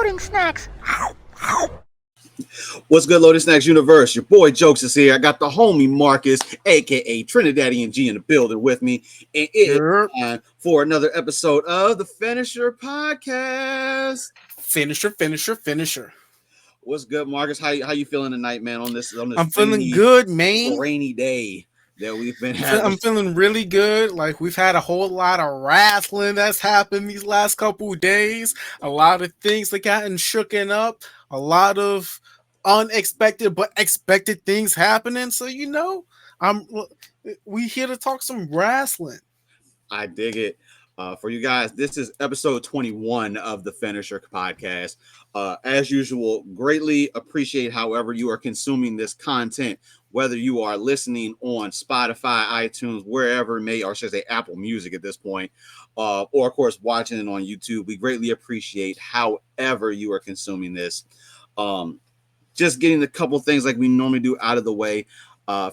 Loading Snacks. What's good, Loading Snacks Universe? Your boy Jokes is here. I got the homie Marcus, aka Trinidadian G, in the building with me, and it is time for another episode of the Finisher Podcast. Finisher. What's good, Marcus? How you feeling tonight, man? On this I'm feeling good, man. Rainy day that we've been having. I'm feeling really good. Like, we've had a whole lot of wrestling that's happened these last couple of days. A lot of things that gotten shooken up. A lot of unexpected but expected things happening. So, we here to talk some wrestling. I dig it. For you guys, this is episode 21 of the Finisher Podcast. As usual, greatly appreciate however you are consuming this content, whether you are listening on Spotify, iTunes, wherever it may, or should I say Apple Music at this point, or of course watching it on YouTube. We greatly appreciate however you are consuming this. Just getting a couple things like we normally do out of the way.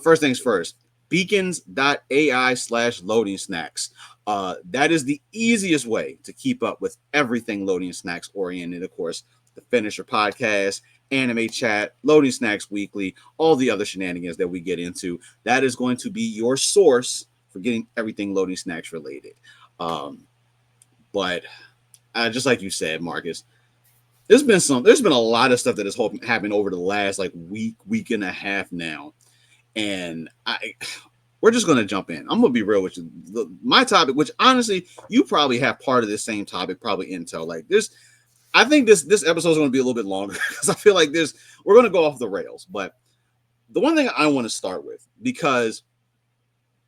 First things first, beacons.ai/loading snacks. That is the easiest way to keep up with everything Loading Snacks oriented. Of course, the Finisher Podcast, Anime Chat, Loading Snacks Weekly, all the other shenanigans that we get into. That is going to be your source for getting everything Loading Snacks related. But just like you said, Marcus, there's been a lot of stuff that has happened over the last week and a half now, and we're just gonna jump in. I'm gonna be real with you. My topic, which honestly you probably have part of this same topic, probably intel. Like this, I think this episode is gonna be a little bit longer because I feel like we're gonna go off the rails. But the one thing I want to start with, because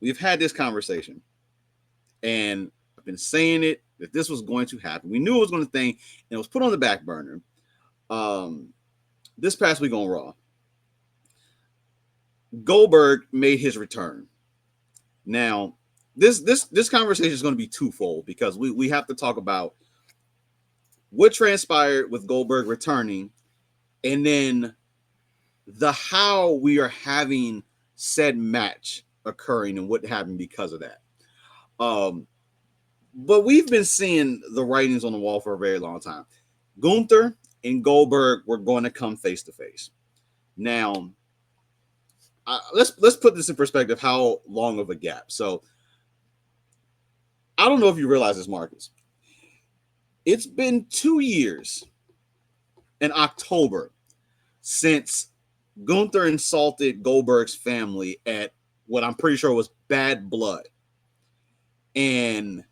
we've had this conversation, and I've been saying it, that this was going to happen. We knew it was going to thing, and it was put on the back burner. This past week on Raw, Goldberg made his return. Now, this conversation is going to be twofold because we have to talk about what transpired with Goldberg returning, and then the how we are having said match occurring and what happened because of that. But we've been seeing the writings on the wall for a very long time. Gunther and Goldberg were going to come face to face. Now, let's put this in perspective. How long of a gap? So, I don't know if you realize this, Marcus. It's been 2 years in October since Gunther insulted Goldberg's family at what I'm pretty sure was Bad Blood, and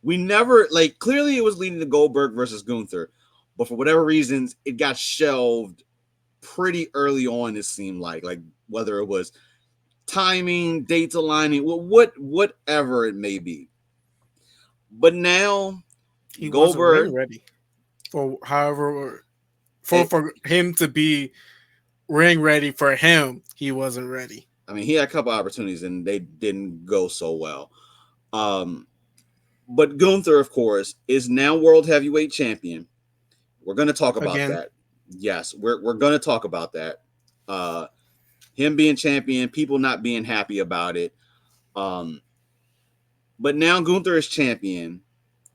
we never, clearly it was leading to Goldberg versus Gunther, but for whatever reasons, it got shelved pretty early on, it seemed like whether it was timing, dates aligning, whatever it may be. But now, Goldberg wasn't ready. Or however, for him to be ring ready for him, he wasn't ready. I mean, he had a couple opportunities and they didn't go so well. But Gunther, of course, is now World Heavyweight Champion. We're going to talk about that. Yes, we're going to talk about that. Him being champion, people not being happy about it. But now Gunther is champion,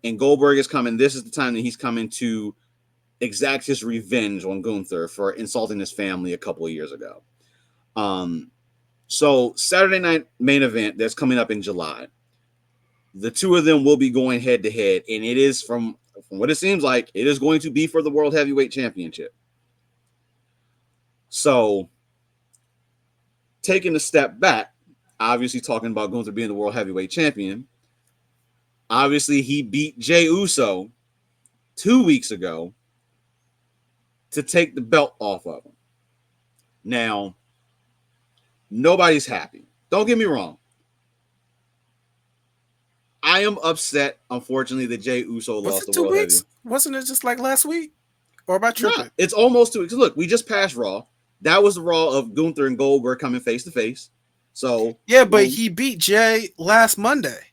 and Goldberg is coming. This is the time that he's coming to exact his revenge on Gunther for insulting his family a couple of years ago. So Saturday night main event that's coming up in July. The two of them will be going head to head, and it is from what it seems like, it is going to be for the World Heavyweight Championship. So, taking a step back, obviously talking about Gunther being the World Heavyweight Champion, obviously he beat Jey Uso 2 weeks ago to take the belt off of him. Now, nobody's happy. Don't get me wrong. I am upset, unfortunately, that Jey Uso lost the World Heavyweight. Wasn't it just like last week? Or about tripping? Nah, it's almost 2 weeks. Look, we just passed Raw. That was the Raw of Gunther and Goldberg coming face to face. So yeah, but he beat Jey last Monday.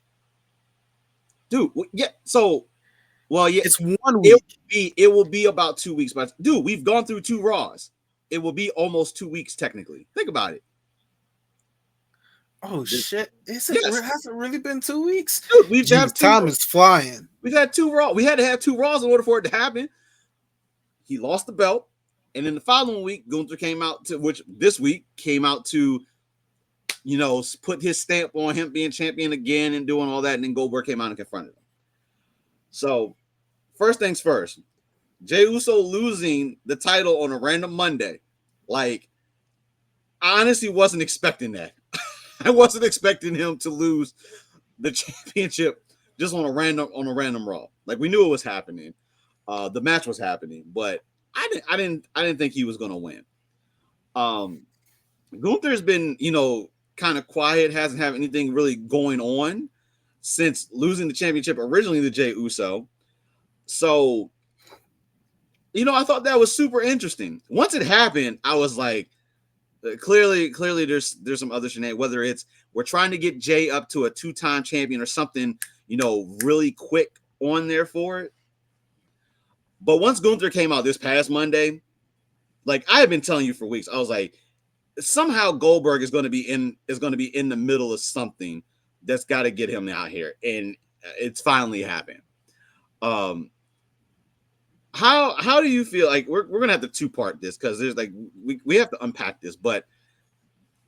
Dude, yeah. So, well, yeah. It's 1 week. It will be about 2 weeks. But dude, we've gone through 2 Raws. It will be almost 2 weeks technically. Think about it. Oh shit! Has it really been 2 weeks? Dude, time is flying. We've had 2 Raw. We had to have 2 Raws in order for it to happen. He lost the belt, and then the following week, Gunther came out to which this week came out to put his stamp on him being champion again and doing all that, and then Goldberg came out and confronted him. So first things first, Jey Uso losing the title on a random Monday, like I honestly wasn't expecting that. I wasn't expecting him to lose the championship just on a random Raw. Like we knew it was happening. The match was happening, but I didn't think he was gonna win. Um Gunther's been, kind of quiet, hasn't had anything really going on since losing the championship originally to Jey Uso. So, I thought that was super interesting. Once it happened, I was like, clearly there's some other shenanigans, whether it's we're trying to get Jay up to a two-time champion or something, really quick on there for it. But once Gunther came out this past Monday, like I have been telling you for weeks, I was like, somehow Goldberg is going to be in the middle of something that's got to get him out here, and it's finally happened. How do you feel? Like we're gonna have to two-part this because there's like we have to unpack this, but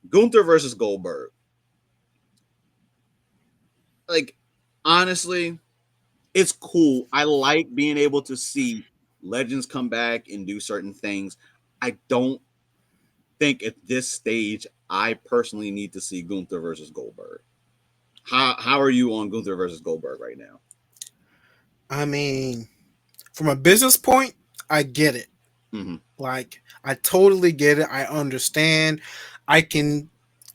Gunther versus Goldberg, like honestly, it's cool. I like being able to see legends come back and do certain things. I don't think at this stage I personally need to see Gunther versus Goldberg. How are you on Gunther versus Goldberg right now? I mean, from a business point, I get it. Mm-hmm. Like, I totally get it. I understand. I can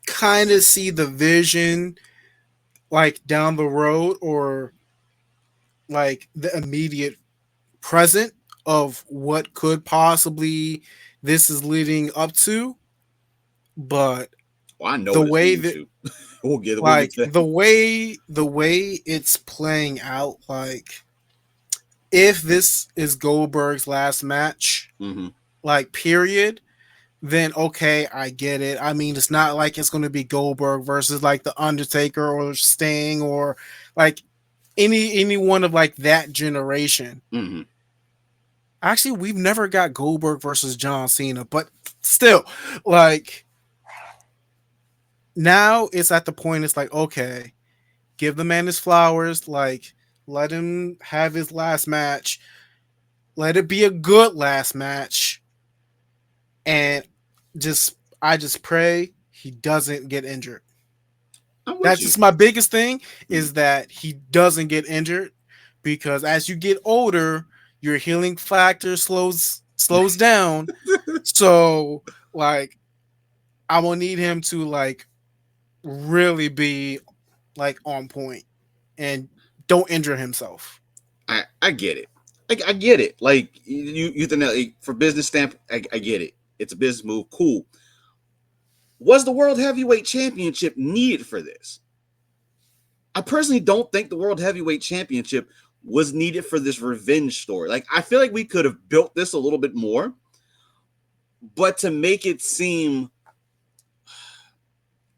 kind of see the vision, like, down the road or like the immediate present of what could possibly this is leading up to. But Well, I know the what it's way leading that, to. We'll get like, to that. the way it's playing out, like, if this is Goldberg's last match, Mm-hmm. like, period, then okay, I get it. I mean, it's not like it's going to be Goldberg versus like the Undertaker or Sting or like any one of like that generation. Mm-hmm. Actually, we've never got Goldberg versus John Cena, but still, like now it's at the point it's like okay, give the man his flowers, like let him have his last match, let it be a good last match, and just I just pray he doesn't get injured. I'm with That's you. just my biggest thing Mm-hmm. is that he doesn't get injured because as you get older, your healing factor slows down. So like I will need him to like really be like on point and don't injure himself. I get it. I get it. Like you think that like, for business stamp, I get it. It's a business move. Cool. Was the World Heavyweight Championship needed for this? I personally don't think the World Heavyweight Championship was needed for this revenge story. Like I feel like we could have built this a little bit more, but to make it seem,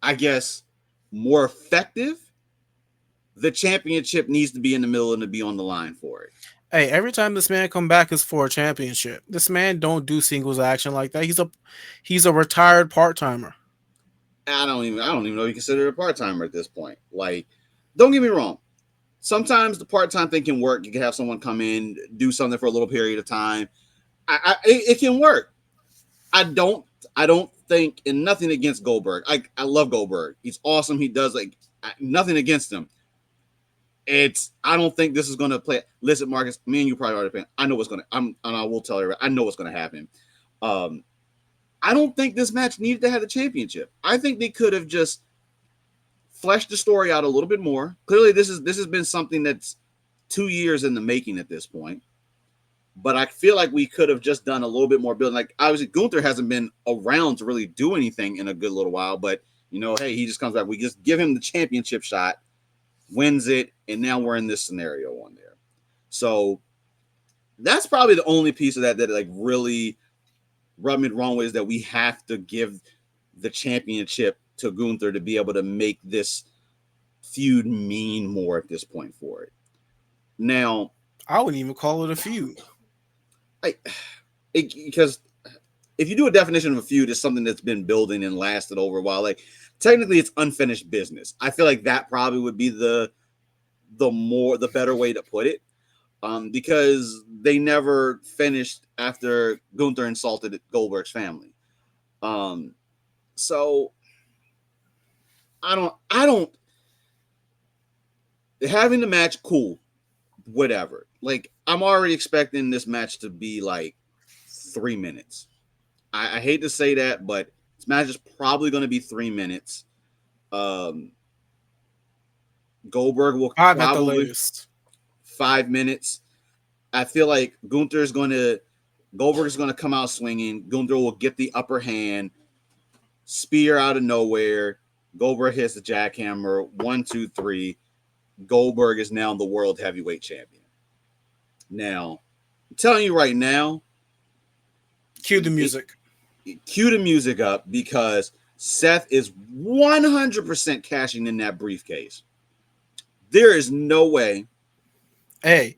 I guess, more effective, the championship needs to be in the middle and to be on the line for it. Hey, every time this man come back is for a championship. This man don't do singles action like that. He's a retired part timer. I don't even know if you consider it a part timer at this point. Like, don't get me wrong. Sometimes the part time thing can work. You can have someone come in, do something for a little period of time. It can work. I don't I don't think, and nothing against Goldberg. I love Goldberg. He's awesome. He does like nothing against him. I don't think this is gonna play. Listen, Marcus, me and you probably already been. I know what's gonna. And I will tell you. I know what's gonna happen. Um, I don't think this match needed to have the championship. I think they could have just fleshed the story out a little bit more. Clearly, this has been something that's 2 years in the making at this point. But I feel like we could have just done a little bit more building. Like obviously Gunther hasn't been around to really do anything in a good little while, but hey, he just comes back. We just give him the championship shot, wins it, and now we're in this scenario on there. So that's probably the only piece of that like really rubbed me the wrong way is that we have to give the championship to Gunther to be able to make this feud mean more at this point for it. Now, I wouldn't even call it a feud. I because if you do a definition of a feud, it's something that's been building and lasted over a while. Like technically, it's unfinished business. I feel like that probably would be the better way to put it, because they never finished after Gunther insulted Goldberg's family. Um, so I don't having the match cool, whatever. Like I'm already expecting this match to be like 3 minutes. I hate to say that, but this match is probably going to be 3 minutes. Um, Goldberg will 5 at the probably latest. 5 minutes. I feel like Goldberg is going to come out swinging. Gunther will get the upper hand, spear out of nowhere. Goldberg hits the jackhammer. 1, 2, 3. Goldberg is now the world heavyweight champion. Now, I'm telling you right now, Cue the music. Cue the music up because Seth is 100% cashing in that briefcase. There is no way. Hey,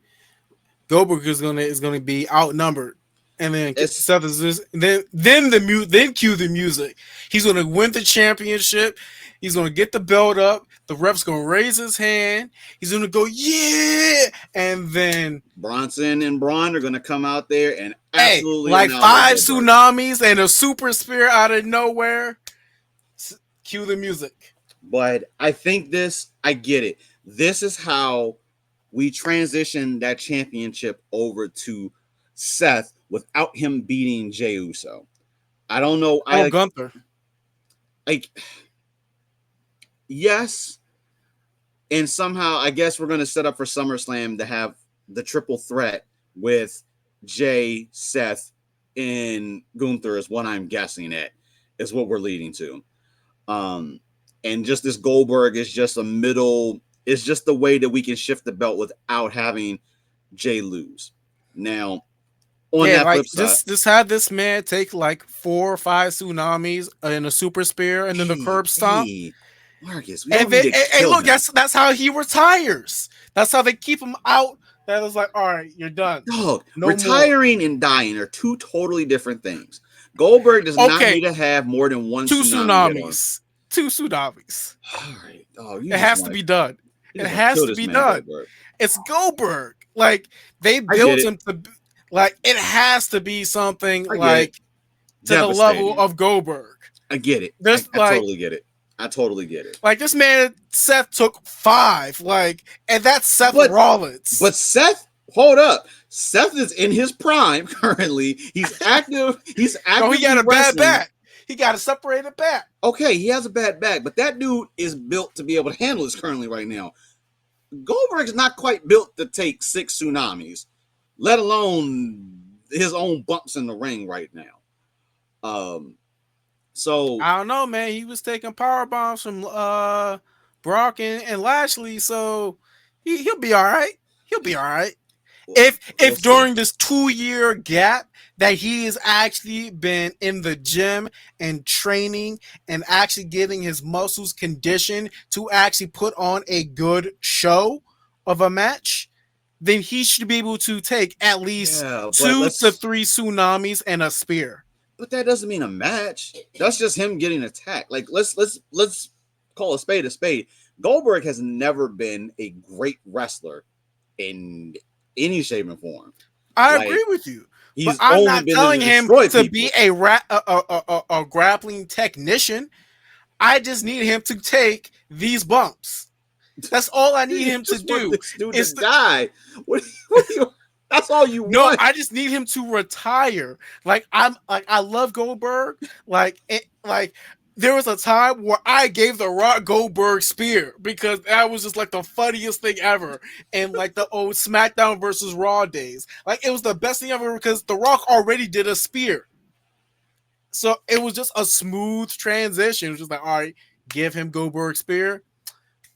Goldberg is gonna be outnumbered, and then Seth is just then cue the music. He's gonna win the championship. He's gonna get the belt up. The ref's gonna raise his hand. He's gonna go yeah, and then Bronson and Braun are gonna come out there and absolutely like 5 tsunamis and a super spear out of nowhere. Cue the music. But I think I get it. This is how we transition that championship over to Seth without him beating Jey Uso. I don't know. Gunther. Yes. And somehow I guess we're going to set up for SummerSlam to have the triple threat with Jey, Seth, and Gunther is what I'm guessing at, is what we're leading to. And just this Goldberg is just it's just the way that we can shift the belt without having Jey lose. Now, on that flip side, just have this man take like 4 or 5 tsunamis and a super spear and then the curb stomp. Hey, Marcus, look, that's how he retires. That's how they keep him out. That was like, all right, you're done. Dog, no retiring more. And dying are 2 totally different things. Goldberg does not need to have more than 1 tsunamis. 2 tsunamis. All right, dog, it has to be done. It has to be done. Goldberg. It's Goldberg. Like they built him to, like it has to be something like to the level of Goldberg. I get it. I totally get it. I totally get it. Like this man, Seth took 5. Like, and that's Seth Rollins. But Seth, hold up. Seth is in his prime currently. He's active. He's active. No, he got a bad back. He got a separated back. Okay, he has a bad back, but that dude is built to be able to handle this currently right now. Goldberg's not quite built to take 6 tsunamis, let alone his own bumps in the ring right now. So I don't know, man. He was taking power bombs from Brock and Lashley, so he'll be all right. He'll be all right. If during this 2-year gap that he has actually been in the gym and training and actually getting his muscles conditioned to actually put on a good show of a match, then he should be able to take at least 2 to 3 tsunamis and a spear. But that doesn't mean a match. That's just him getting attacked. Like let's call a spade a spade. Goldberg has never been a great wrestler in any shape and form. I agree with you. But I'm not telling him to be a grappling technician. I just need him to take these bumps. That's all I need him to do. This dude to die. What that's all you want. No, I just need him to retire. I love Goldberg. There was a time where I gave the Rock Goldberg spear because that was just like the funniest thing ever. And like the old SmackDown versus Raw days. Like it was the best thing ever because the Rock already did a spear. So it was just a smooth transition. It was just like, all right, give him Goldberg spear.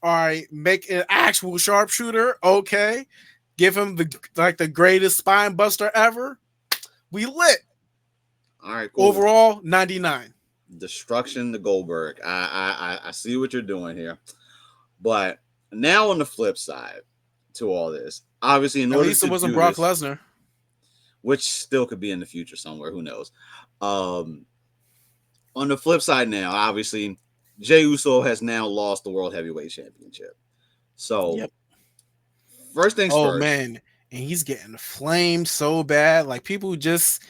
All right, make an actual sharpshooter. Okay. Give him the greatest spine buster ever. We lit. All right, cool. Overall, 99. Destruction to Goldberg. I see what you're doing here. But now on the flip side to all this, obviously, at least it wasn't Brock Lesnar. which still could be in the future somewhere. Who knows? Um, on the flip side, now obviously Jey Uso has now lost the World Heavyweight Championship. So Yep. first things Oh first, man, and he's getting flamed so bad. Like people just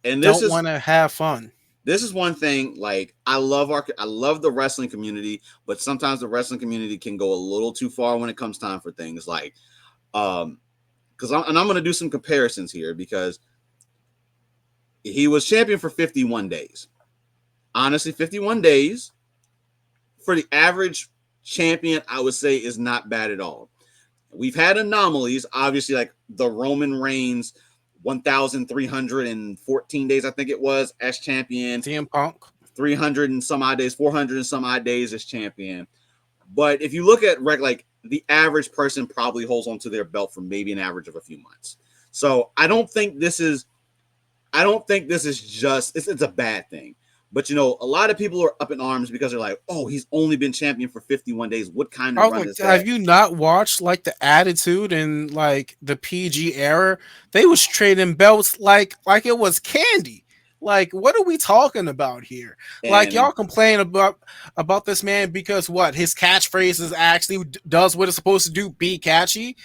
and don't want to have fun. this is one thing. Like I love the wrestling community, but sometimes the wrestling community can go a little too far when it comes time for things like um because I'm going to do some comparisons here because he was champion for 51 days. Honestly, 51 days for the average champion, I would say, is not bad at all. We've had anomalies, obviously, like the Roman Reigns 1,314 days, I think it was, as champion, CM Punk. 300 and some odd days, 400 and some odd days as champion. But if you look at like the average person probably holds onto their belt for maybe an average of a few months. So I don't think this is just it's a bad thing. But a lot of people are up in arms because they're like, "Oh, he's only been champion for 51 days. What kind I of was run like, is have that?" you not watched like the Attitude and like the PG era? They was trading belts like it was candy. Like, what are we talking about here? Like, And y'all complain about this man because what his catchphrase is actually does what it's supposed to do, be catchy.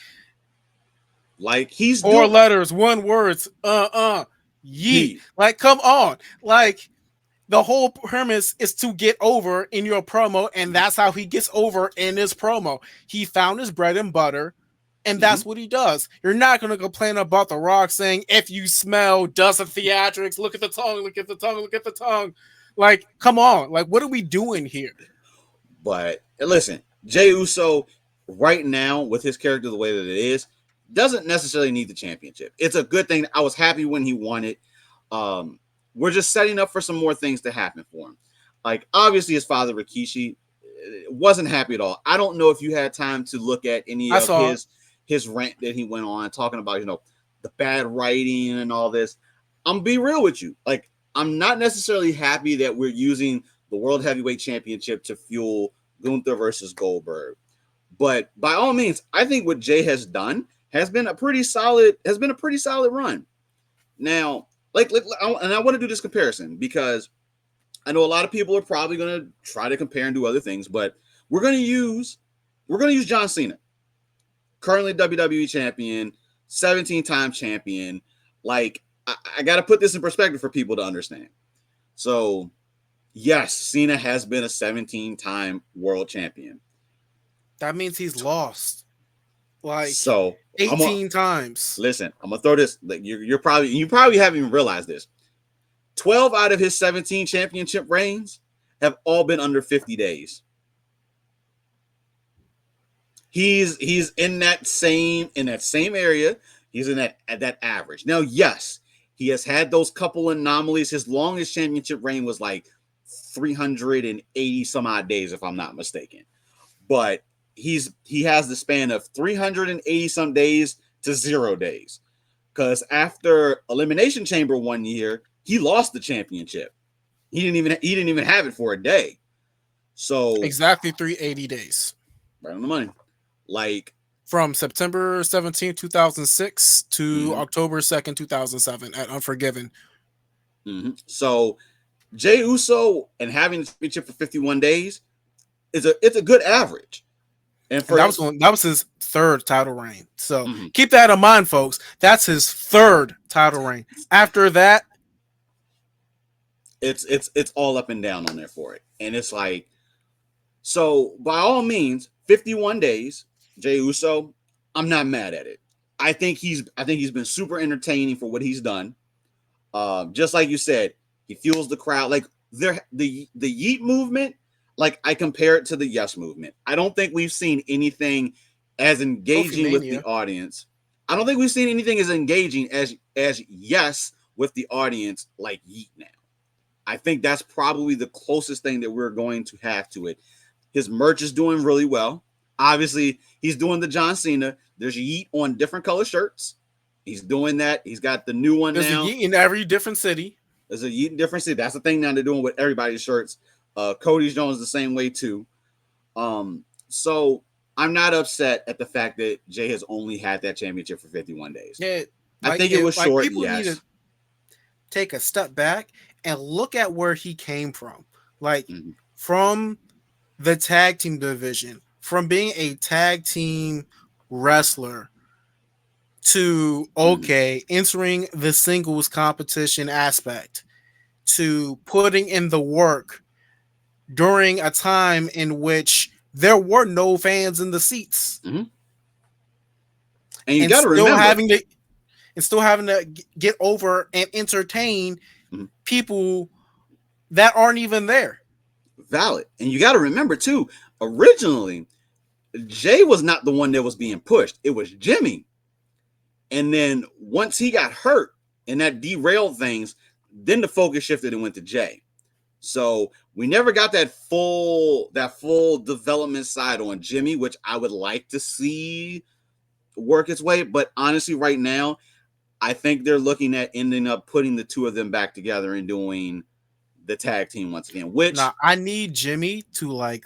like he's Four doing letters, one words, yeet. he Like, come on, like the whole premise is to get over in your promo, and that's how he gets over in his promo. He found his bread and butter, and mhm. that's what he does. You're not going to complain about The Rock saying, if you smell, does the theatrics, look at the tongue, look at the tongue, look at the tongue. Like, come on. Like, what are we doing here? But listen, Jey Uso right now with his character the way that it is doesn't necessarily need the championship. It's a good thing. I was happy when he won it. Um, we're just setting up for some more things to happen for him. Like obviously his father Rikishi wasn't happy at all. I don't know if you had time to look at any I of saw it. his rant that he went on talking about the bad writing and all this. I'm be real with you. Like I'm not necessarily happy that we're using the World Heavyweight Championship to fuel Gunther versus Goldberg. But by all means, I think what Jay has done has been a pretty solid run. Now, and I want to do this comparison because I know a lot of people are probably going to try to compare and do other things, but we're going to use John Cena, currently WWE champion, 17-time champion. Like I got to put this in perspective for people to understand. So, yes, Cena has been a 17-time world champion. That means he's lost like So, I'm gonna 18 times. listen. I'm gonna throw this. Like you probably haven't even realized this. 12 out of his 17 championship reigns have all been under 50 days. He's in that same area. He's in that at that average. Now, yes, he has had those couple anomalies. His longest championship reign was like 380 some odd days, if I'm not mistaken. But he has the span of 380 some days to 0 days. Because after Elimination Chamber 1 year, he lost the championship. He didn't even have it for a day. So Exactly 380 days. right on the money. Like From September 17th, 2006 to mm-hmm, October 2nd, 2007 at Unforgiven. mm-hmm. So Jey Uso and having the championship for 51 days it's a good average. And And for that was his third title reign. So mm-hmm, keep that in mind, folks. That's his third title reign. After that, it's all up and down on there for it. And it's like, so by all means, 51 days, Jey Uso, I'm not mad at it. I think he's been super entertaining for what he's done. Just like you said, he fuels the crowd. Like the Yeet movement, like I compare it to the Yes movement. I don't think we've seen anything as Trophy engaging with the Mania. audience. I don't think we've seen anything as engaging as Yes with the audience like Yeet now. I think that's probably the closest thing that we're going to have to it. His merch is doing really well. Obviously, he's doing the John Cena. There's Yeet on different color shirts. He's doing that. He's got the new one There's a now. Yeet in every different city. There's a Yeet in different city. That's the thing now they're doing with everybody's shirts. Cody's Jones the same way too. So I'm not upset at the fact that Jay has only had that championship for 51 days. Yeah, I think it was Like short. people need to Yes. take a step back and look at where he came from. Like Mhm. from the tag team division, from being a tag team wrestler to Mhm. okay, entering the singles competition aspect to putting in the work during a time in which there were no fans in the seats Mhm. And you and got to still remember. having to get over and entertain Mhm. people that aren't even there. Valid. And you got to remember too. Originally, Jay was not the one that was being pushed. It was Jimmy. And then once he got hurt and that derailed things, then the focus shifted and went to Jay. So we never got that full development side on Jimmy, which I would like to see work its way. But honestly, right now, I think they're looking at ending up putting the two of them back together and doing the tag team once again. Which Now I need Jimmy to like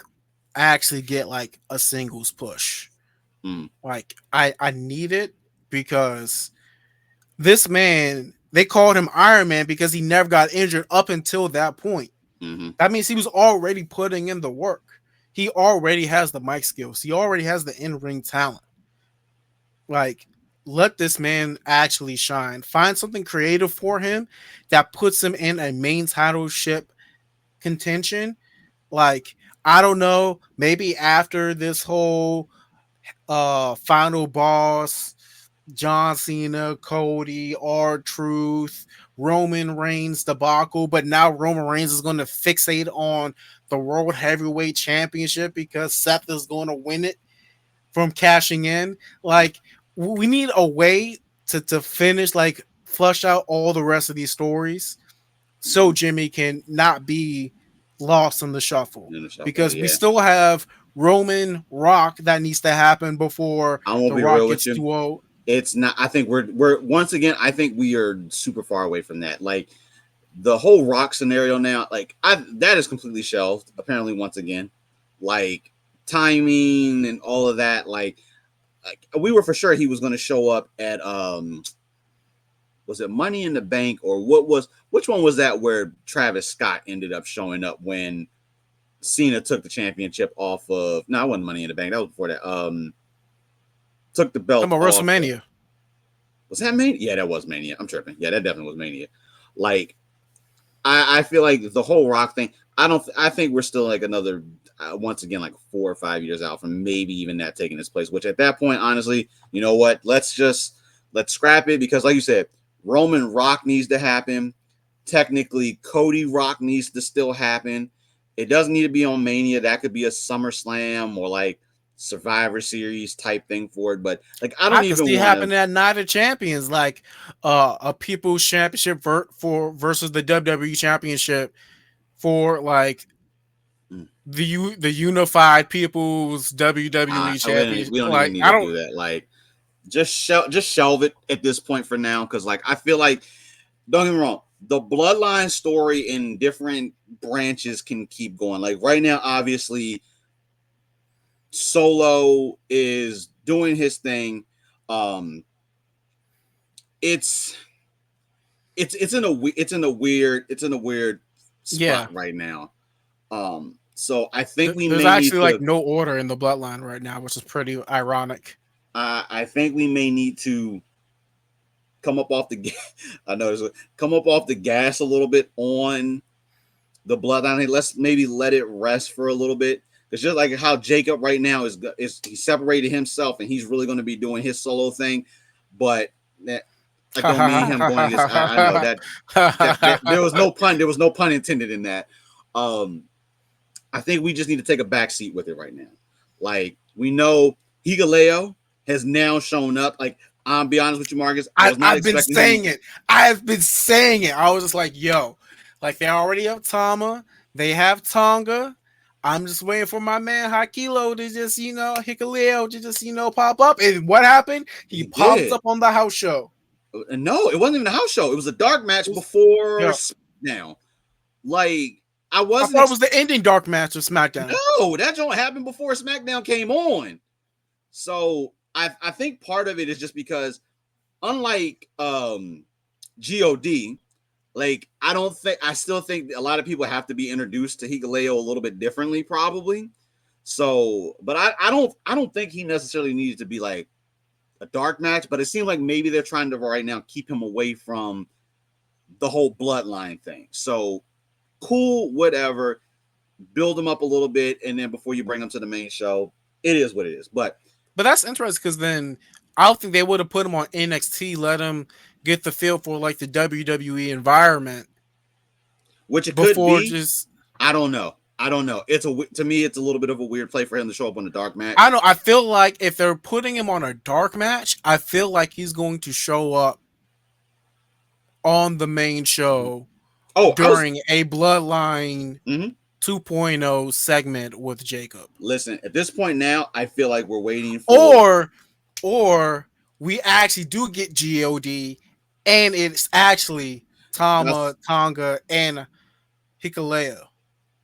actually get like a singles push. mm, Like I need it because this man they called him Iron Man because he never got injured up until that point. mhm. That means he was already putting in the work. He already has the mic skills. He already has the in-ring talent. Like let this man actually shine. Find something creative for him that puts him in a main title ship contention. Like I don't know, maybe after this whole final boss John Cena, Cody, R-Truth, Roman Reigns debacle, but now Roman Reigns is going to fixate on the World Heavyweight Championship because Seth is going to win it from cashing in. Like we need a way to finish like flush out all the rest of these stories so Jimmy can not be lost in the shuffle In the shuffle, because we yeah. still have Roman Rock that needs to happen before I won't the be Rock real with gets you. too old. It's not. I think we're once again. I think we are super far away from that. Like the whole Rock scenario now. Like that is completely shelved. Apparently, once again, like timing and all of that. Like we were for sure he was going to show up at was it Money in the Bank or which one was that where Travis Scott ended up showing up when Cena took the championship off of no, it wasn't Money in the Bank. That was before that. Took the I'm belt a off. WrestleMania. Was that Mania? Yeah, that was Mania. I'm tripping. Yeah, that definitely was Mania. Like I feel like the whole Rock thing. I don't. I think we're still like another once again like 4 or 5 years out from maybe even that taking its place. Which at that point, honestly, you know what? Let's scrap it because, like you said, Roman Rock needs to happen. Technically, Cody Rock needs to still happen. It doesn't need to be on Mania. That could be a SummerSlam or like Survivor Series type thing for it. But like, I I don't could even see want to. happening at Night of Champions, like a People's Championship for versus the WWE Championship for like the unified People's WWE Championship. We don't even Like need I to don't. do that. Like just shelve it at this point for now because like I feel like don't get me wrong, the bloodline story in different branches can keep going. Like right now, obviously, Solo is doing his thing. Um, it's it's in a weird Yeah, spot right now. So I think we there's may need actually like to. no order in the bloodline right now, which is pretty ironic. I think we may need to come up off the. I know come up off the gas a little bit on the bloodline. Let's maybe let it rest for a little bit. It's just like how Jacob right now is he separated himself and he's really going to be doing his solo thing, but that don't mean him going against. I know that there was no pun intended in that. Um, I think we just need to take a back seat with it right now. Like we know Higaleo has now shown up. Like I'm be honest with you, Marcus, I was not I've been expecting him. saying it. I have been saying it. I was just like, yo, like they already have Tama, they have Tonga. I'm just waiting for my man Hakilo to just, Hikaleo to just, pop up. And what happened? He He popped did. up on the house show. No, it wasn't even a house show. It was a dark It match was, before yo, SmackDown. Like I I wasn't. thought it was the ending dark match of SmackDown. No, that don't happen before SmackDown came on. So I think part of it is just because unlike God, like I still think a lot of people have to be introduced to Hikuleo a little bit differently, probably. So, but I don't think he necessarily needed to be like a dark match, but it seems like maybe they're trying to right now keep him away from the whole bloodline thing. So cool, whatever. Build him up a little bit, and then before you bring him to the main show, it is what it is. But that's interesting because then I don't think they would have put him on NXT, let him get the feel for like the WWE environment which it could before be, just. I don't know. I don't know. To me, it's a little bit of a weird play for him to show up on a dark match. I know. I feel like if they're putting him on a dark match, I feel like he's going to show up on the main show Oh, during a Bloodline Mhm. 2.0 segment with Jacob. Listen, at this point now, I feel like we're waiting for, or we actually do get God, and it's actually Tama, Tonga, and Hikuleo.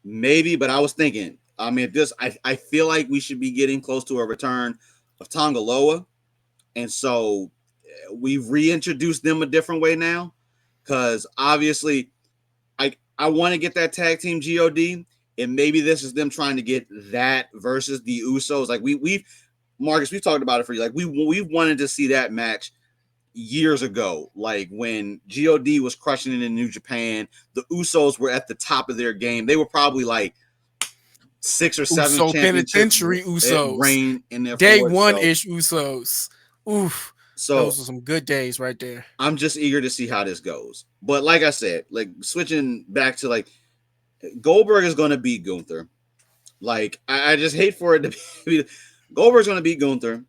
Maybe, but I was thinking, I mean, I feel like we should be getting close to a return of Tongaloa, and so we've reintroduced them a different way now, because obviously, I want to get that tag team God, and maybe this is them trying to get that versus the Usos. Like we've Marcus, we've talked about it for you. Like we wanted to see that match years ago, like when God was crushing it in New Japan. The Usos were at the top of their game. They were probably like 6 or 7 Uso championship Penitentiary Usos. reign in their Day forward. one So, ish Usos. Oof. so Those are some good days right there. I'm just eager to see how this goes. But like I said, like switching back to like Goldberg is going to beat Gunther. Like I just hate for it to be Goldberg's going to beat Gunther.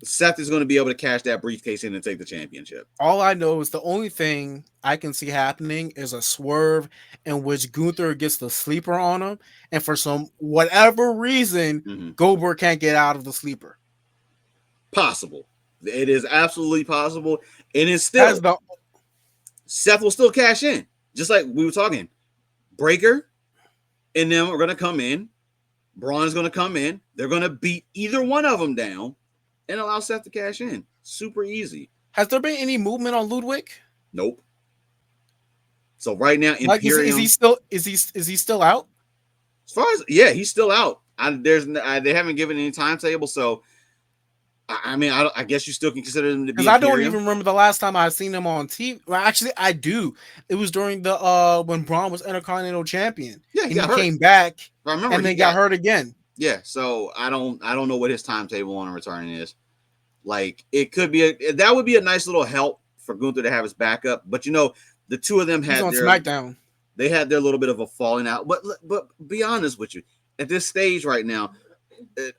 Seth is going to be able to cash that briefcase in and take the championship. All I know is the only thing I can see happening is a swerve in which Gunther gets the sleeper on him, and for some whatever reason, Goldberg can't get out of the sleeper. Possible. It is absolutely possible. And it's still Seth will still cash in. Just like we were talking. Breaker and them are going to come in. Braun's going to come in. They're going to beat either one of them down and allow Seth to cash in. Super easy. Has there been any movement on Ludwig? Nope. So right now, like, is he still out? As far as he's still out. They haven't given any timetable, so I mean, I guess you still can consider them to be. Because I don't even remember the last time I've seen him on TV. Well, actually, I do. It was during the when Braun was Intercontinental Champion. Yeah, he came back. I remember, and then got hurt again. Yeah, so I don't know what his timetable on returning is. Like, it could be that would be a nice little help for Gunther to have his backup. But the two of them had on SmackDown. They had their little bit of a falling out. But be honest with you, at this stage right now,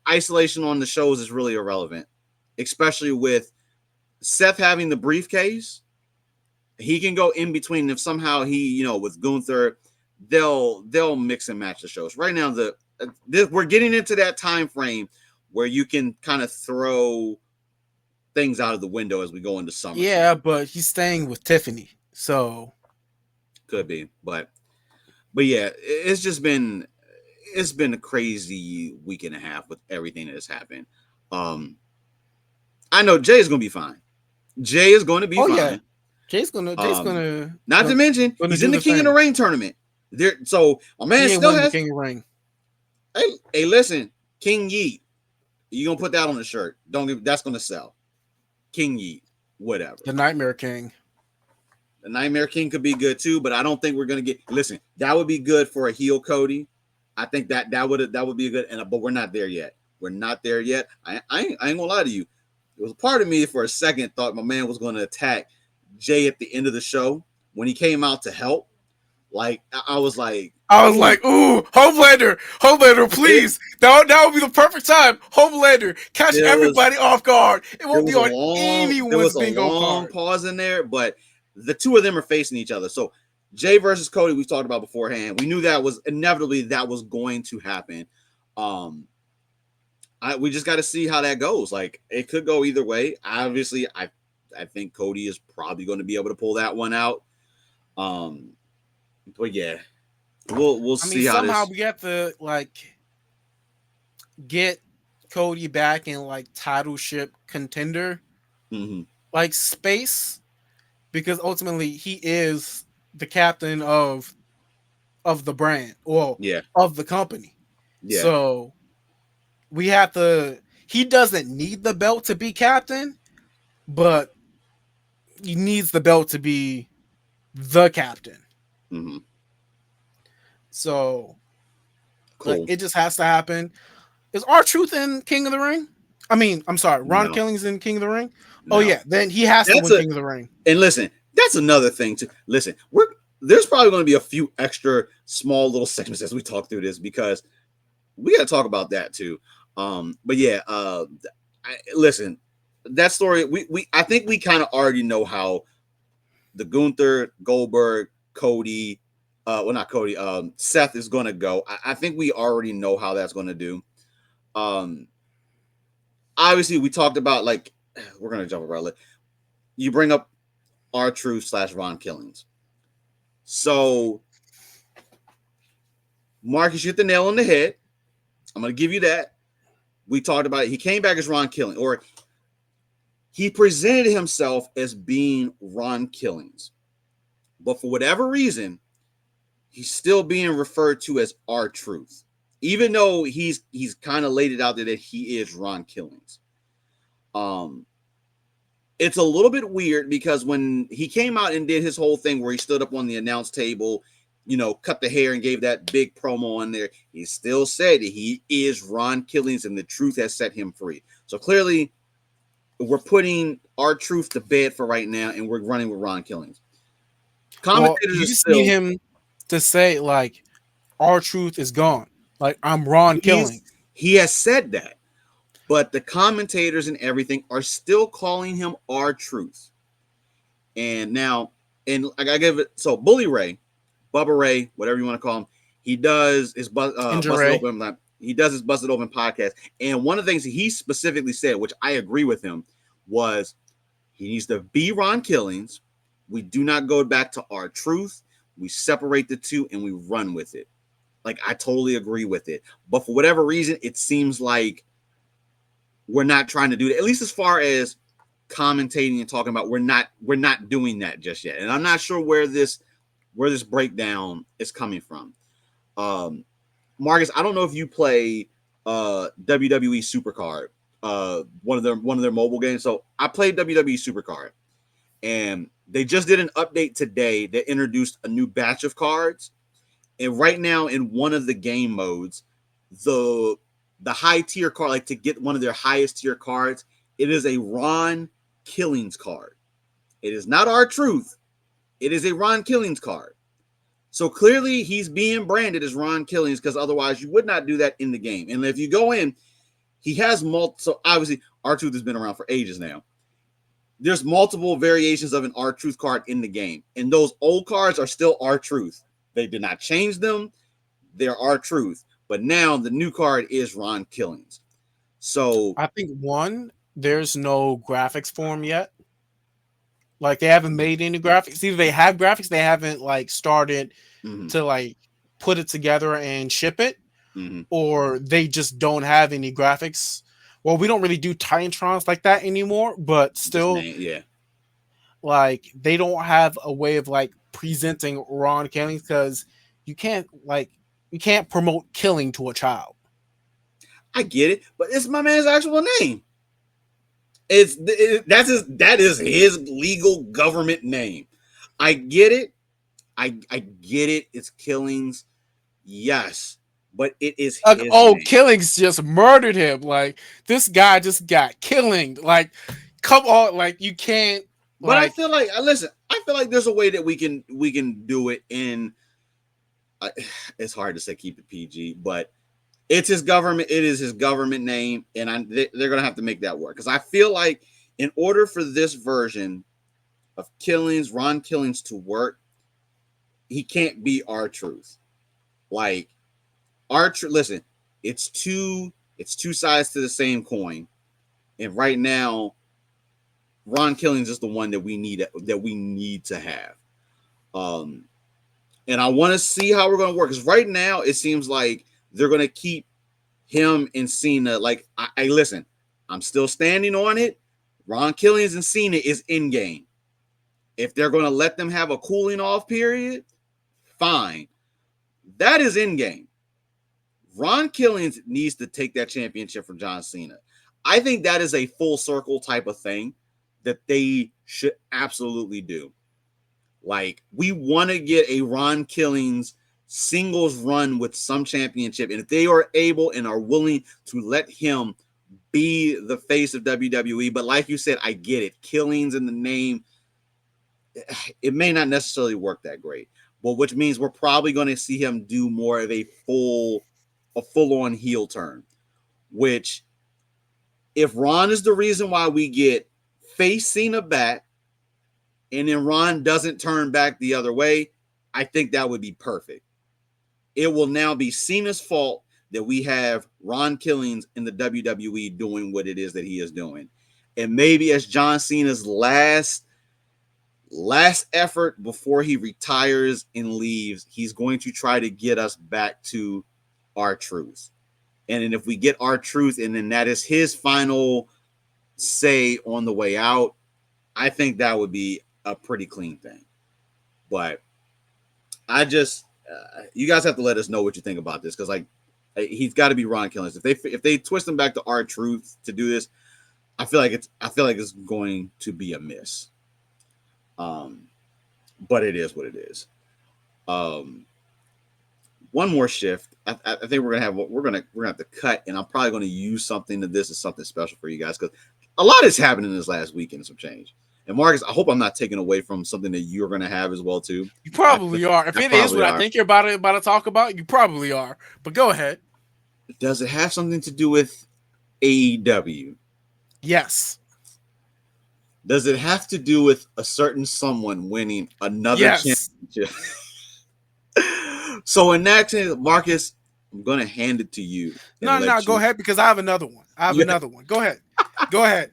isolation on the shows is really irrelevant, especially with Seth having the briefcase. He can go in between. If somehow he, with Gunther, they'll mix and match the shows. Right now, we're getting into that time frame where you can kind of throw things out of the window as we go into summer. Yeah, but he's staying with Tiffany, so could be. But yeah, it's been a crazy week and a half with everything that has happened. I know Jay is going to be fine. Jay is going to be fine. Yeah. Jay's gonna. Not to mention, he's in the King of the Ring tournament. So my man still has the King of the Ring. Hey, listen, King Yeet. You gonna put that on the shirt? That's gonna sell. King Yeet, whatever. The Nightmare King. The Nightmare King could be good too, but I don't think we're gonna get. Listen, that would be good for a heel Cody. I think that would be a good. But we're not there yet. We're not there yet. I ain't gonna lie to you. It was a part of me for a second thought my man was going to attack Jay at the end of the show when he came out to help. Like I was like, ooh, Homelander, please. That would be the perfect time. Homelander, catch everybody off guard. It won't be on anyone's bingo card. There was a long pause in there, but the two of them are facing each other. So Jay versus Cody, we talked about beforehand. We knew that was inevitably going to happen. We just got to see how that goes. Like, it could go either way. Obviously, I think Cody is probably going to be able to pull that one out. But yeah, we'll see how somehow we have to get Cody back in titleship contender. Mm-hmm. like space, because ultimately he is the captain of the brand or Yeah, of the company. yeah. So we have to. He doesn't need the belt to be captain, but he needs the belt to be the captain. Hmm. So like Cool. it just has to happen. Is our truth in King of the Ring? I mean, I'm sorry, Ron No, Killings in King of the Ring. Oh no. yeah, then he has to That's win a King of the Ring. and listen. That's another thing too. Listen, we're there's probably going to be a few extra small little segments as we talk through this because we got to talk about that too. But yeah, listen, that story we I think we kind of already know how the Gunther, Goldberg, Cody, well not Cody, Seth is going to go. I think we already know how that's going to do. Um, obviously we talked about like we're going to jump around. You bring up R Truth slash Ron Killings. So Marcus, you hit the nail on the head. I'm going to give you that. We talked about it. He came back as Ron Killing, or he presented himself as being Ron Killings. But for whatever reason, he's still being referred to as R Truth. Even though he's kind of laid it out there that he is Ron Killings. Um, it's a little bit weird because when he came out and did his whole thing where he stood up on the announce table, cut the hair and gave that big promo on there, he still said that he is Ron Killings and the truth has set him free. So clearly, we're putting our truth to bed for right now, and we're running with Ron Killings. Well, Commentators you are just need still him to say like, "Our truth is gone." Like I'm Ron he's Killing. he has said that, but the commentators and everything are still calling him our truth. And now, and I gotta give it so Bully Ray, Bubba Ray, whatever you want to call him, he does his busted Injury. open. He does his busted open podcast, and one of the things he specifically said, which I agree with him, was he needs to be Ron Killings. We do not go back to our truth. We separate the two and we run with it. Like I totally agree with it, but for whatever reason, it seems like we're not trying to do that. At least as far as commentating and talking about, we're not doing that just yet. And I'm not sure where this breakdown is coming from. Um, Marcus, I don't know if you play WWE Supercard, one of their mobile games. So I played WWE Supercard, and they just did an update today that introduced a new batch of cards. And right now, in one of the game modes, the the high tier card, like to get one of their highest tier cards, it is a Ron Killings card. It is not our truth. It is a Ron Killings card. So clearly he's being branded as Ron Killings because otherwise you would not do that in the game. And if you go in, he has multiple. So obviously, R Truth has been around for ages now. There's multiple variations of an R Truth card in the game, and those old cards are still R Truth. They did not change them. They're R Truth. But now the new card is Ron Killings. So I think one, there's no graphics for him yet. Like they haven't made any graphics. Either they have graphics, they haven't like started mhm, to like put it together and ship it, mhm, or they just don't have any graphics. Well, we don't really do Titantrons like that anymore, but just still, name, yeah, like they don't have a way of like presenting Ron Killing because you can't like you can't promote killing to a child. I get it, but it's my man's actual name. That is his legal government name. I get it. I get it. It's Killings, yes, but it is Like, his oh, name. Killings just murdered him. Like this guy just got killing. Like, come on, like you can't But I like feel like listen. I feel like there's a way that we can do it in. Uh, it's hard to say keep it PG, but it's his government. It is his government name, and they're gonna have to make that work because I feel like in order for this version of Killings, Ron Killings to work, he can't be our truth. Like listen, it's two sides to the same coin, and right now Ron Killings is the one that we need to have. Um, and I want to see how we're going to work because right now it seems like they're going to keep him and Cena. Like I listen, I'm still standing on it. Ron Killings and Cena is in game. If they're going to let them have a cooling off period, fine. That is in game. Ron Killings needs to take that championship from John Cena. I think that is a full circle type of thing that they should absolutely do. Like, we want to get a Ron Killings singles run with some championship. And if they are able and are willing to let him be the face of WWE, but like you said, I get it. Killings in the name, it may not necessarily work that great. But which means we're probably going to see him do more of a full-on heel turn. Which, if Ron is the reason why we get face Cena back, and then Ron doesn't turn back the other way, I think that would be perfect. It will now be Cena's fault that we have Ron Killings in the WWE doing what it is that he is doing. And maybe as John Cena's last effort before he retires and leaves, he's going to try to get us back to R-Truth. And then if we get R-Truth, and then that is his final say on the way out, I think that would be a pretty clean thing. But I just, you guys have to let us know what you think about this, because like, he's got to be Ron Killings. If they twist him back to R-Truth to do this, I feel like it's going to be a miss. But it is what it is. One more shift. I think we're gonna have to cut, and I'm probably gonna use something of this as something special for you guys, because a lot is happening this last weekend. Some change. And Marcus, I hope I'm not taking away from something that you're gonna have as well too. You probably are. If it is what I think you're about to talk about, you probably are. But go ahead. Does it have something to do with AEW? Yes. Does it have to do with a certain someone winning another championship? So in that case, Marcus, I'm going to hand it to you. No, go ahead, because I have another one. Another one. Go ahead. Go ahead.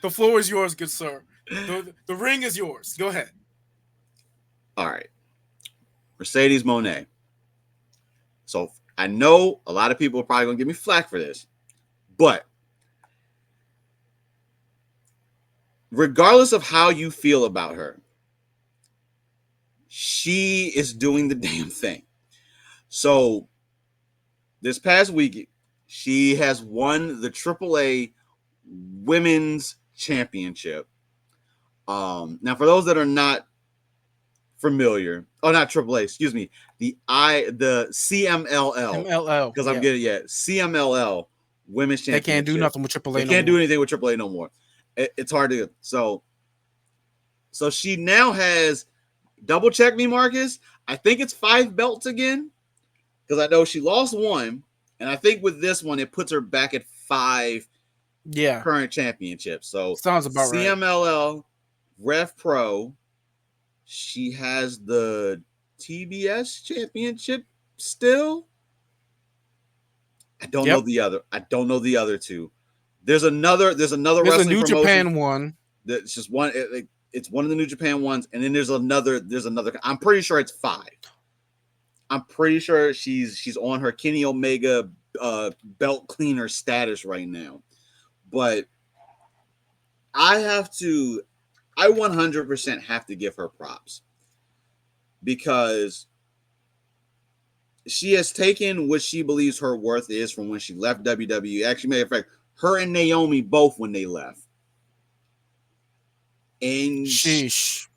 The floor is yours, good sir. The ring is yours. Go ahead. All right. Mercedes Moné. So I know a lot of people are probably going to give me flack for this, but regardless of how you feel about her, she is doing the damn thing. So this past week, she has won the AAA Women's Championship. Now, for those that are not familiar, not AAA, excuse me, the CMLL, because I'm getting CMLL Women's Championship. They can't do nothing with AAA. They can't do anything with AAA no more. It's hard to. So she now has. Double check me, Marcus. I think it's 5 belts again, because I know she lost 1, and I think with this one it puts her back at 5. Current championships. So sounds about right. CMLL, Rev Pro. She has the TBS championship still. I don't know the other. I don't know the other two. There's another wrestling a New promotion. Japan one. That's just one. It's one of the New Japan ones, and then there's another. I'm pretty sure it's 5. I'm pretty sure she's on her Kenny Omega belt cleaner status right now. But I 100% have to give her props, because she has taken what she believes her worth is from when she left WWE. Actually, matter of fact, her and Naomi both when they left. And sheesh.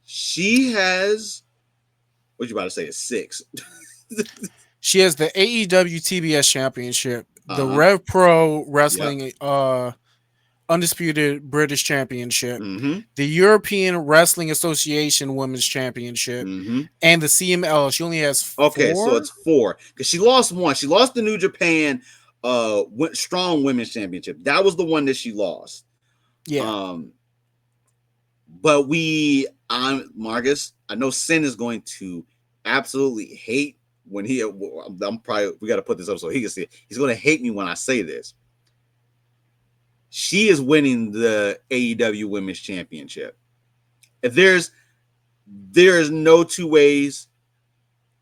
She has, what you about to say, is 6. She has the AEW TBS Championship, the Rev Pro Wrestling Undisputed British Championship, the European Wrestling Association Women's Championship, and the CML. She only has 4. Okay, so it's 4, because she lost 1. She lost the New Japan Strong Women's Championship. That was the one that she lost. Yeah. But Marcus, I know Sin is going to absolutely hate when we got to put this up so he can see it. He's going to hate me when I say this. She is winning the AEW Women's Championship. If there is no 2 ways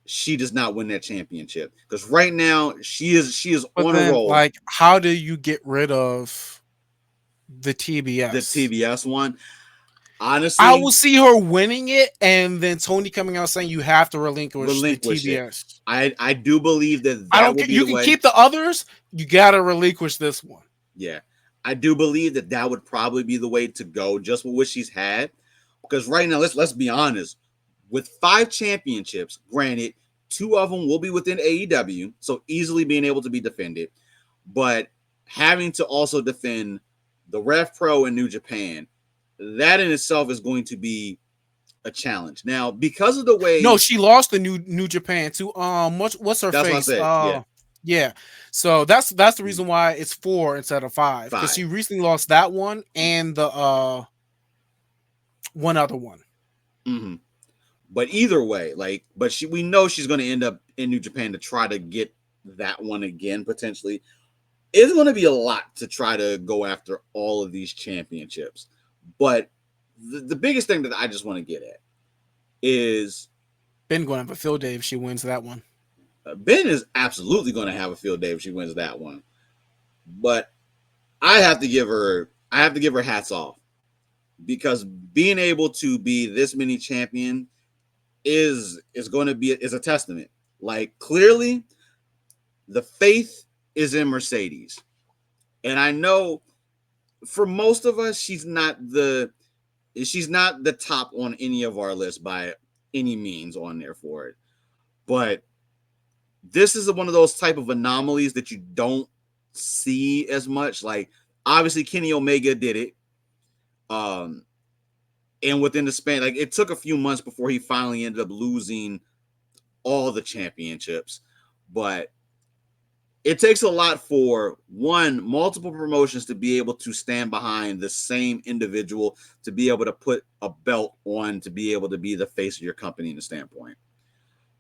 she does not win that championship, because right now she is on a roll. Like, how do you get rid of the the TBS. TBS one. I Honestly, will see her winning it, and then Tony coming out saying you have to relinquish the relinquish it. TBS. I do believe that I that don't will care. be You the can way. keep the others. You gotta relinquish this one. Yeah, I do believe that that would probably be the way to go, just with what she's had. Because right now, let's be honest, with 5 championships, granted, 2 of them will be within AEW, so easily being able to be defended, but having to also defend the Rev Pro in New Japan, that in itself is going to be a challenge. Now, because of the No, way, she lost the New Japan to what's her that's what I face? said. Yeah, Yeah. So that's the reason why it's 4 instead of 5 because she 5. recently lost that one and the one other one. Mm-hmm. But either way, like, but we know she's going to end up in New Japan to try to get that one again potentially. It's going to be a lot to try to go after all of these championships. But the biggest thing that I just want to get at is Ben going to have a field day if she wins that one. Ben is absolutely going to have a field day if she wins that one. But I have to give her hats off, because being able to be this many champion is going to be is a testament. Like, clearly the faith is in Mercedes. And I know for most of us she's not the top on any of our lists by any means on there for it. But this is one of those type of anomalies that you don't see as much. Like, obviously Kenny Omega did it. And within the span, like, it took a few months before he finally ended up losing all the championships. But it takes a lot for multiple promotions to be able to stand behind the same individual, to be able to put a belt on, to be able to be the face of your company in a standpoint.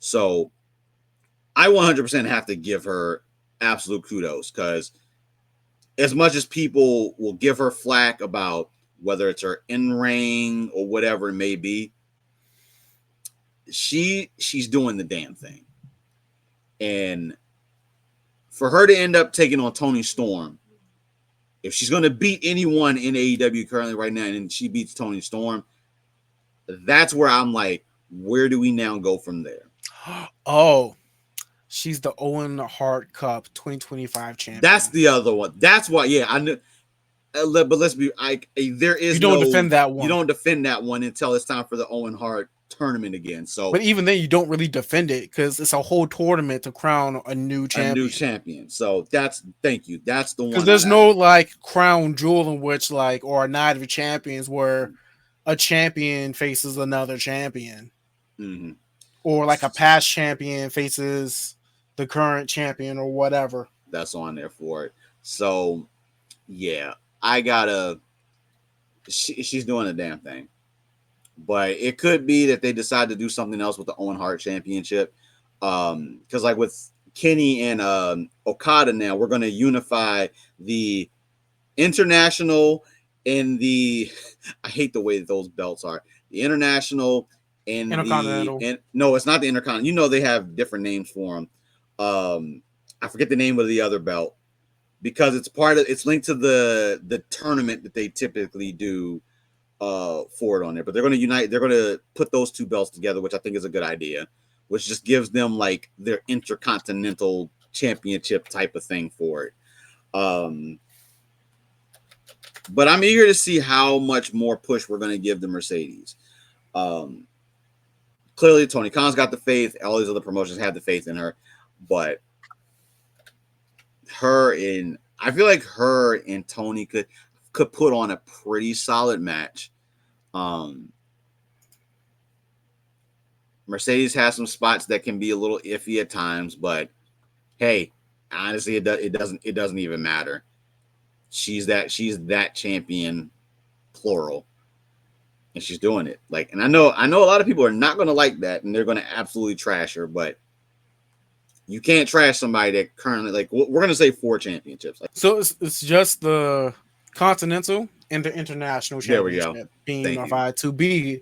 So I 100% have to give her absolute kudos, because as much as people will give her flack about whether it's her in-ring or whatever it may be, she's doing the damn thing. And for her to end up taking on Toni Storm, if she's going to beat anyone in AEW currently right now, and she beats Toni Storm, that's where I'm like, where do we now go from there? Oh, she's the Owen Hart Cup 2025 champion. That's the other one. That's why, yeah, I knew. But let's be, there is you don't defend that one. You don't defend that one until it's time for the Owen Hart tournament again. So, but even then, you don't really defend it because it's a whole tournament to crown a new champion. So thank you. That's the one. Because there's no like crown jewel in which or a night of champions where a champion faces another champion, or like a past champion faces the current champion or whatever. That's on there for it. So, yeah, she's doing a damn thing. But it could be that they decide to do something else with the Owen Hart Championship. Because like with Kenny and Okada now, we're going to unify the international and the I hate the way that those belts are. The international and no, it's not the Intercontinental. You know, they have different names for them. I forget the name of the other belt, because it's linked to the tournament that they typically do for it on there. But they're going to unite. They're going to put those two belts together, which I think is a good idea, which just gives them like their intercontinental championship type of thing for it. But I'm eager to see how much more push we're going to give the Mercedes. Clearly, Tony Khan's got the faith. All these other promotions have the faith in her, but I feel like her and Tony could put on a pretty solid match. Mercedes has some spots that can be a little iffy at times, but hey, honestly, it doesn't even matter. She's that champion, plural, and she's doing it. Like, and I know a lot of people are not going to like that, and they're going to absolutely trash her, but you can't trash somebody that currently, like, we're going to say 4 championships. So it's just the Continental and the International Championship being unified to be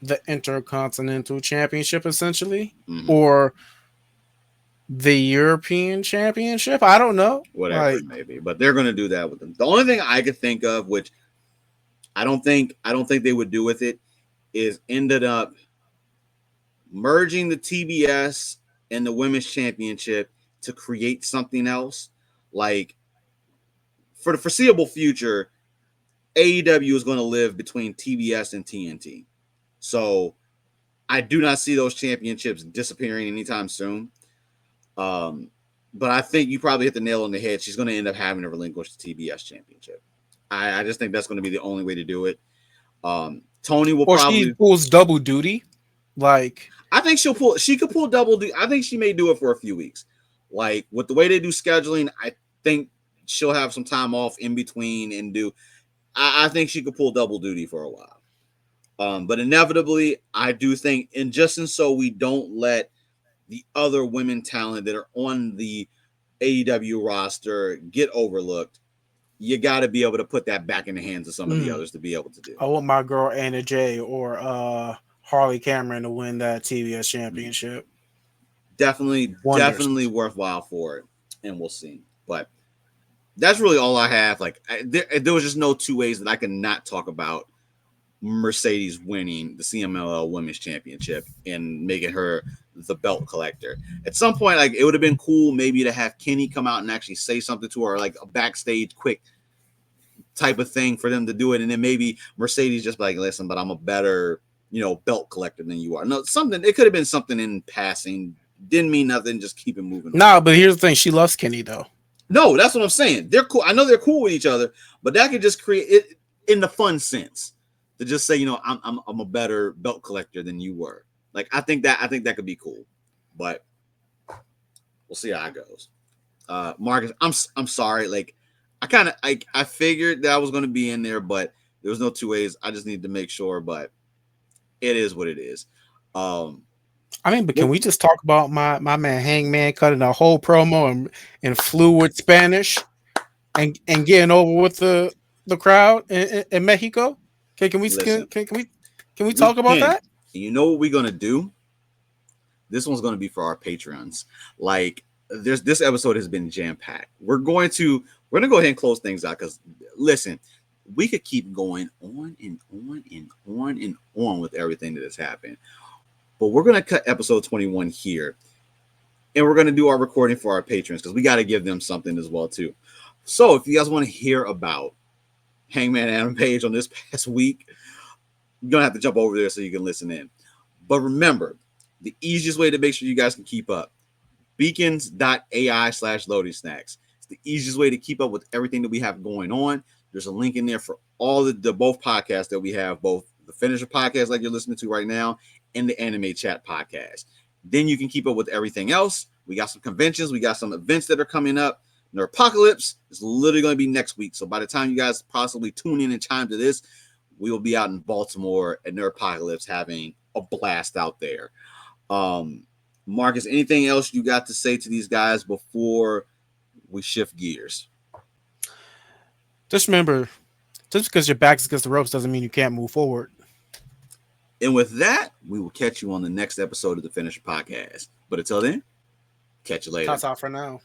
the Intercontinental Championship, essentially, or the European Championship. I don't know. Whatever Like, it may be, but they're going to do that with them. The only thing I could think of, which I don't think they would do with it, is ended up merging the TBS and the Women's Championship to create something else. Like for the foreseeable future, AEW is going to live between TBS and TNT. So I do not see those championships disappearing anytime soon. But I think you probably hit the nail on the head. She's going to end up having to relinquish the TBS championship. I just think that's going to be the only way to do it. Tony will or she probably. pulls double duty. Like, I think she'll pull. She could pull double. I think she may do it for a few weeks. Like with the way they do scheduling, I think she'll have some time off in between and do. I think she could pull double duty for a while. But inevitably, I do think, and just and so we don't let the other women talent that are on the AEW roster get overlooked, you got to be able to put that back in the hands of some of the others to be able to do. I want my girl Anna Jay or Harley Cameron to win that TBS championship. Definitely worthwhile for it, and we'll see. But that's really all I have. Like there was just no two ways that I could not talk about Mercedes winning the CMLL Women's Championship and making her the belt collector. At some point, like it would have been cool maybe to have Kenny come out and actually say something to her, like a backstage quick type of thing for them to do it, and then maybe Mercedes just like, listen, but I'm a better, belt collector than you are. No, something. It could have been something in passing. Didn't mean nothing. Just keep it moving. Nah, but here's the thing: she loves Kenny though. No, that's what I'm saying. They're cool. I know they're cool with each other, but that could just create it in the fun sense to just say, I'm a better belt collector than you were. Like I think that could be cool, but we'll see how it goes. Marcus, I'm sorry. Like I figured that I was going to be in there, but there was no two ways. I just need to make sure, but it is what it is. But can we just talk about my man Hangman cutting a whole promo in fluid Spanish and getting over with the crowd in Mexico? Okay, can we talk about that? You know what we're gonna do? This one's gonna be for our patrons. Like this episode has been jam-packed. We're gonna go ahead and close things out because listen, we could keep going on and on and on and on with everything that has happened. But we're going to cut episode 21 here. And we're going to do our recording for our patrons because we got to give them something as well, too. So if you guys want to hear about Hangman Adam Page on this past week, you're going to have to jump over there so you can listen in. But remember, the easiest way to make sure you guys can keep up, beacons.ai/loading snacks. It's the easiest way to keep up with everything that we have going on. There's a link in there for all the both podcasts that we have, both the Finisher podcast like you're listening to right now and the Anime Chat podcast. Then you can keep up with everything else. We got some conventions. We got some events that are coming up. Nerdopocalypse is literally going to be next week. So by the time you guys possibly tune in and chime to this, we will be out in Baltimore at Nerdopocalypse having a blast out there. Marcus, anything else you got to say to these guys before we shift gears? Just remember, just because your back is against the ropes doesn't mean you can't move forward. And with that, we will catch you on the next episode of the Finisher Podcast. But until then, catch you later. That's all for now.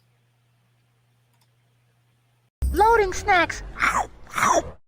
Loading snacks.